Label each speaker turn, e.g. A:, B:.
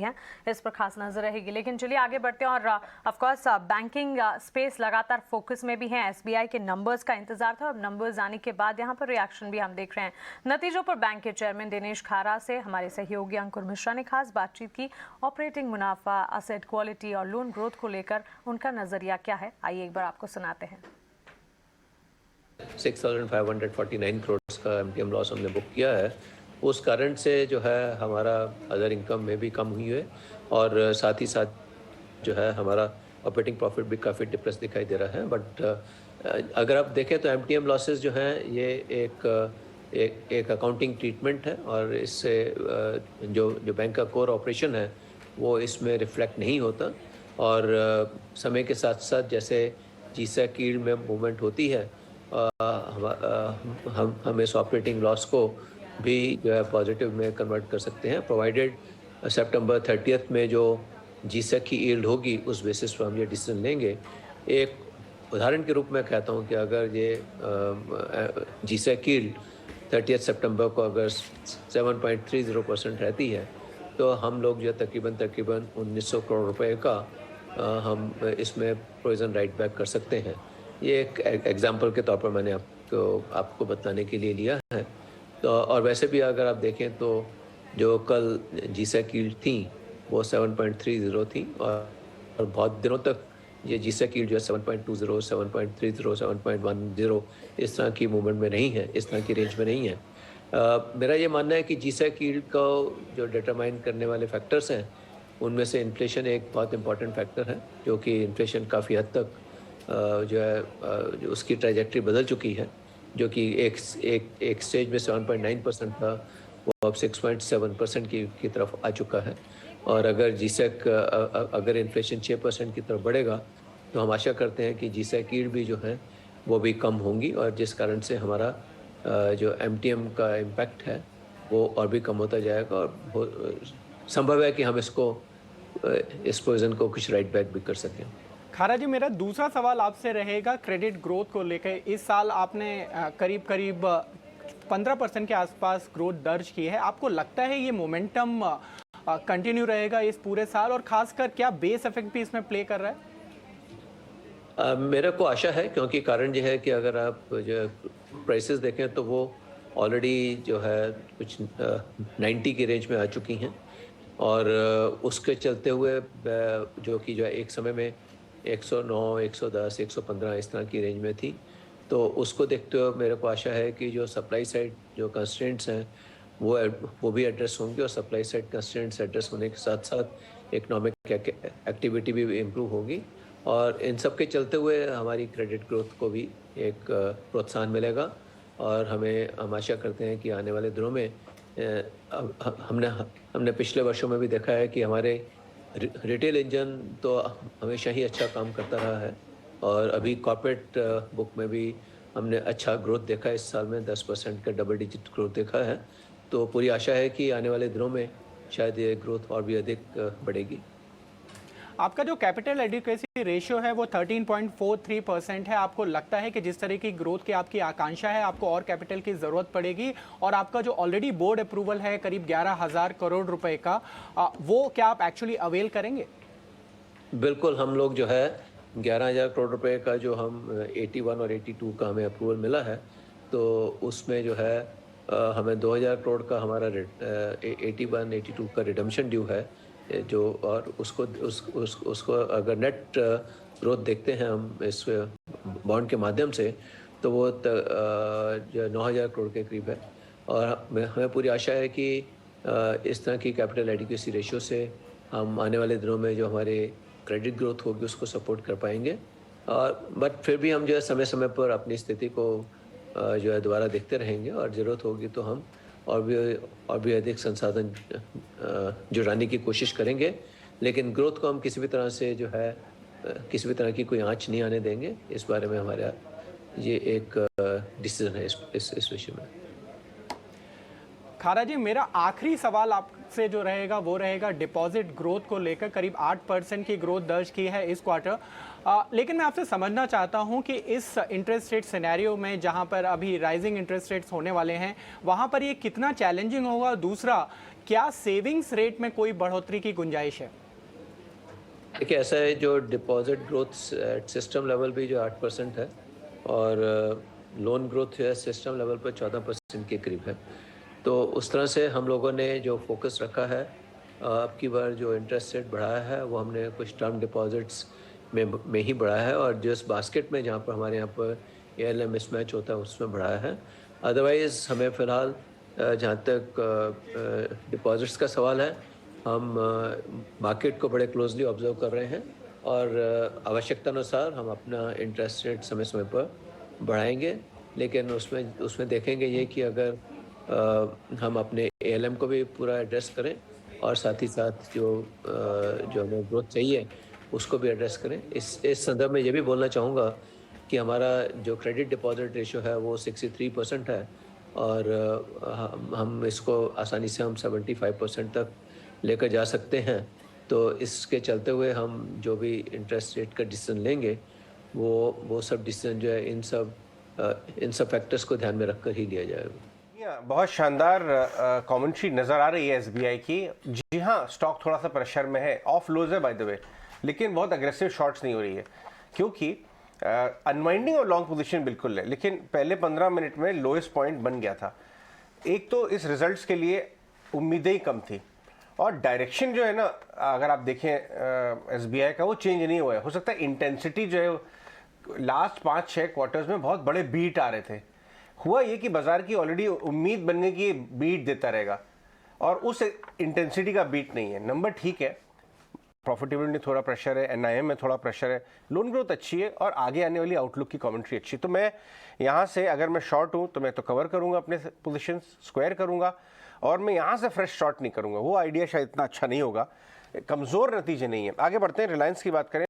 A: है, इस पर खास नजर रहेगी। लेकिन चलिए आगे बढ़ते हैं और ऑफ कोर्स बैंकिंग स्पेस लगातार फोकस में भी है। एसबीआई के नंबर्स का इंतजार था, अब नंबर्स आने के बाद यहाँ पर रिएक्शन भी हम देख रहे हैं। नतीजों पर बैंक के चेयरमैन दिनेश खारा से हमारे सहयोगी अंकुर मिश्रा ने खास बातचीत की। ऑपरेटिंग मुनाफा, असेट क्वालिटी और लोन ग्रोथ को लेकर उनका नजरिया क्या है, आइए एक बार आपको सुनाते हैं।
B: 6,549 करोड़ का एमटीएम लॉस हमने बुक किया है। उस कारण से जो है हमारा अदर इनकम में भी कम हुई है और साथ ही साथ जो है हमारा ऑपरेटिंग प्रॉफिट भी काफ़ी डिप्रेस दिखाई दे रहा है। बट अगर आप देखें तो एमटीएम लॉसेस जो हैं ये एक अकाउंटिंग ट्रीटमेंट है और इससे जो बैंक का कोर ऑपरेशन है वो इसमें रिफ्लेक्ट नहीं होता। और समय के साथ साथ जैसे जीसा कील्ड में मूवमेंट होती है हम इस ऑपरेटिंग लॉस को भी जो है पॉजिटिव में कन्वर्ट कर सकते हैं, प्रोवाइडेड सितंबर 30 में जो जीसेक की यील्ड होगी उस बेसिस पर हम ये डिसीजन लेंगे। एक उदाहरण के रूप में कहता हूँ कि अगर ये जीसेक की यील्ड 30 सितंबर को अगर 7.30% रहती है तो हम लोग जो तकरीबन 1900 करोड़ रुपए का हम इसमें प्रोविजन राइट बैक कर सकते हैं। ये एक एग्जांपल के तौर पर मैंने आपको बताने के लिए लिया है। तो और वैसे भी अगर आप देखें तो जो कल जीसेक यील्ड थी वो 7.30 थी और बहुत दिनों तक ये जीसेक यील्ड जो है 7.20, 7.30, 7.10 इस तरह की मूवमेंट में नहीं है, इस तरह की रेंज में नहीं है। मेरा ये मानना है कि जीसेक यील्ड को जो डिटरमाइन करने वाले फैक्टर्स हैं उनमें से इन्फ्लेशन एक बहुत इंपॉर्टेंट फैक्टर है, जो कि इन्फ्लेशन काफ़ी हद तक जो है जो उसकी ट्रैजेक्टरी बदल चुकी है, जो कि एक स्टेज में 7.9% था वो अब 6.7% की तरफ आ चुका है। और अगर जीसेक अगर इन्फ्लेशन 6% की तरफ बढ़ेगा तो हम आशा करते हैं कि जीसेक यील्ड भी जो है वो भी कम होंगी और जिस कारण से हमारा जो एमटीएम का इम्पैक्ट है वो और भी कम होता जाएगा और संभव है कि हम इस प्रोविजन को कुछ राइट बैक भी कर सकें।
C: खारा जी, मेरा दूसरा सवाल आपसे रहेगा क्रेडिट ग्रोथ को लेकर। इस साल आपने करीब 15% के आसपास ग्रोथ दर्ज की है। आपको लगता है ये मोमेंटम कंटिन्यू रहेगा इस पूरे साल और खासकर क्या बेस इफेक्ट भी इसमें प्ले कर रहा है?
B: मेरे को आशा है, क्योंकि कारण ये है कि अगर आप जो प्राइसेस देखें तो वो ऑलरेडी जो है कुछ 90 की रेंज में आ चुकी हैं और उसके चलते हुए जो है एक समय में 109, 110, 115 इस तरह की रेंज में थी। तो उसको देखते हुए मेरे को आशा है कि जो सप्लाई साइड जो कंस्ट्रेंट्स हैं वो भी एड्रेस होंगे और सप्लाई साइड कंस्ट्रेंट्स एड्रेस होने के साथ साथ इकोनॉमिक एक्टिविटी भी इम्प्रूव होगी और इन सब के चलते हुए हमारी क्रेडिट ग्रोथ को भी एक प्रोत्साहन मिलेगा। और हम आशा करते हैं कि आने वाले दिनों में हमने पिछले वर्षों में भी देखा है कि हमारे रिटेल इंजन तो हमेशा ही अच्छा काम करता रहा है और अभी कॉर्पोरेट बुक में भी हमने अच्छा ग्रोथ देखा है। इस साल में 10% का डबल डिजिट ग्रोथ देखा है। तो पूरी आशा है कि आने वाले दिनों में शायद ये ग्रोथ और भी अधिक बढ़ेगी।
C: आपका जो कैपिटल एडिक्वेसी रेशियो है वो 13.43% है। आपको लगता है कि जिस तरह की ग्रोथ की आपकी आकांक्षा है आपको और कैपिटल की ज़रूरत पड़ेगी? और आपका जो ऑलरेडी बोर्ड अप्रूवल है करीब 11,000 करोड़ रुपए का, वो क्या आप एक्चुअली अवेल करेंगे?
B: बिल्कुल, हम लोग जो है 11,000 करोड़ रुपए का जो हम 81 और 82 का हमें अप्रूवल मिला है तो उसमें जो है हमें 2,000 करोड़ का हमारा 81, 82 का रिडम्पशन ड्यू है जो, और उसको अगर नेट ग्रोथ देखते हैं हम इस बॉन्ड के माध्यम से तो वो जो 9,000 करोड़ के करीब है। और हमें पूरी आशा है कि इस तरह की कैपिटल एडिक्वेसी रेशियो से हम आने वाले दिनों में जो हमारे क्रेडिट ग्रोथ होगी उसको सपोर्ट कर पाएंगे। और बट फिर भी हम जो है समय समय पर अपनी स्थिति को जो है दोबारा देखते रहेंगे और ज़रूरत होगी तो हम और भी अधिक संसाधन जुटाने की कोशिश करेंगे। लेकिन ग्रोथ को हम किसी भी तरह से जो है किसी भी तरह की कोई आंच नहीं आने देंगे। इस बारे में हमारा ये एक डिसीजन है इस विषय में।
C: खारा जी, मेरा आखिरी सवाल आपसे जो रहेगा वो रहेगा डिपॉजिट ग्रोथ को लेकर। करीब 8% की ग्रोथ दर्ज की है इस क्वार्टर। लेकिन मैं आपसे समझना चाहता हूं कि इस इंटरेस्ट रेट सिनेरियो में जहां पर अभी राइजिंग इंटरेस्ट रेट्स होने वाले हैं वहां पर ये कितना चैलेंजिंग होगा। दूसरा, क्या सेविंग्स रेट में कोई बढ़ोतरी की गुंजाइश है?
B: देखिए, ऐसा है, जो डिपॉजिट ग्रोथ सिस्टम लेवल भी जो 8% है और लोन ग्रोथ है सिस्टम लेवल पर 14% के करीब है। तो उस तरह से हम लोगों ने जो फोकस रखा है, अब की बार जो इंटरेस्ट रेट बढ़ाया है वो हमने कुछ टर्म डिपॉजिट्स में ही बढ़ाया है, और जिस बास्केट में जहाँ पर हमारे यहाँ पर ALM मिसमैच होता है उसमें बढ़ाया है। अदरवाइज़ हमें फ़िलहाल जहाँ तक डिपॉजिट्स का सवाल है, हम मार्केट को बड़े क्लोजली ऑब्जर्व कर रहे हैं और आवश्यकता अनुसार हम अपना इंटरेस्ट रेट समय समय पर बढ़ाएंगे, लेकिन उसमें देखेंगे ये कि अगर हम अपने ALM को भी पूरा एड्रेस करें और साथ ही साथ जो हमें ग्रोथ चाहिए उसको भी एड्रेस करें। इस संदर्भ में ये भी बोलना चाहूँगा कि हमारा जो क्रेडिट डिपॉजिट रेशियो है वो 63% है और हम इसको आसानी से हम 75% तक लेकर जा सकते हैं। तो इसके चलते हुए हम जो भी इंटरेस्ट रेट का डिसीजन लेंगे वो सब डिसीजन जो है इन सब फैक्टर्स को ध्यान में रखकर ही लिया जाएगा।
D: बहुत शानदार कमेंट्री नज़र आ रही है SBI की। जी हाँ, स्टॉक थोड़ा सा प्रेशर में है, ऑफ लोज है बाय द वे, लेकिन बहुत अग्रेसिव शॉर्ट्स नहीं हो रही है क्योंकि अनवाइंडिंग और लॉन्ग पोजीशन बिल्कुल है, लेकिन पहले 15 मिनट में लोएस्ट पॉइंट बन गया था। एक तो इस रिजल्ट्स के लिए उम्मीदें ही कम थी और डायरेक्शन जो है ना, अगर आप देखें SBI का, वो चेंज नहीं हुआ है। हो सकता है इंटेंसिटी जो है लास्ट 5-6 क्वार्टर्स में बहुत बड़े बीट आ रहे थे, हुआ ये कि बाजार की ऑलरेडी उम्मीद बनने की बीट देता रहेगा और उस इंटेंसिटी का बीट नहीं है। नंबर ठीक है, प्रॉफिटेबिलिटी में थोड़ा प्रेशर है, NIM में थोड़ा प्रेशर है, लोन ग्रोथ अच्छी है और आगे आने वाली आउटलुक की कमेंट्री अच्छी। तो मैं यहाँ से, अगर मैं शॉर्ट हूँ तो मैं तो कवर करूँगा, अपने पोजीशन स्क्वायर करूँगा और मैं यहाँ से फ्रेश शॉर्ट नहीं करूँगा। वो आइडिया शायद इतना अच्छा नहीं होगा, कमज़ोर नतीजे नहीं है। आगे बढ़ते हैं, रिलायंस की बात करें।